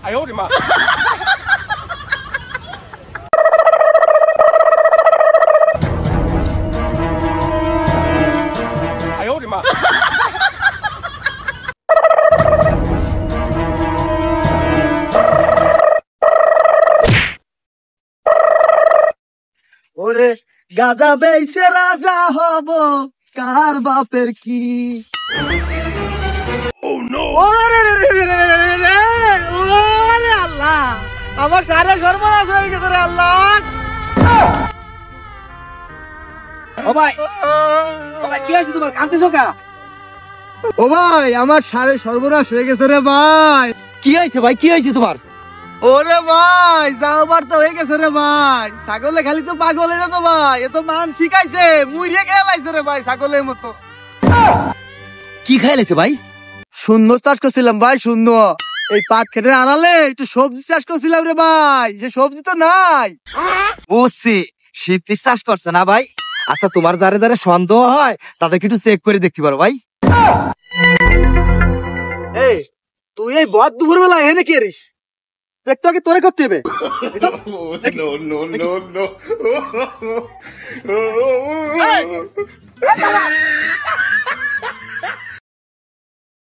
哎呦我的妈！哎呦我的妈！ ওরে গাজা বেইছে রাজা হব কার বাপের কি ওরে রে রে রে রে রে রে, ওরে আল্লাহ আমার সারা সর্বনাশ হয়ে গেছে রে আল্লাহ ও ভাই কি হয়েছে তোমার, কাঁদতেছো কা? ও ভাই আমার সারে সর্বনাশ হয়ে গেছে রে ভাই কি হয়েছে ভাই, কি হয়েছে তোমার? ওরে ভাই যাওয়ার তো হয়ে গেছে রে ভাই ছাগলে খালি তো পাগল হয়ে তো ভাই এ তো মান শিখাইছে মুইরে খেলাইছে রে ভাই ছাগলের মতো কি খাইলেছে ভাই? সুন্দর চাষ করছিলাম ভাই সুন্দর এই পাট খেতের আড়ালে একটু সবজি চাষ করছিলাম রে ভাই সে সবজি তো নাই বুঝছি, শীতের চাষ করছে না ভাই? আচ্ছা তোমার যারে যারে সন্দেহ হয় তাদেরকে একটু চেক করে দেখতে পারো ভাই। এই তুই এই বদ দুপুর বেলা এনে কি এরিস দেখতে আগে তোরে করতে হবে No no no no!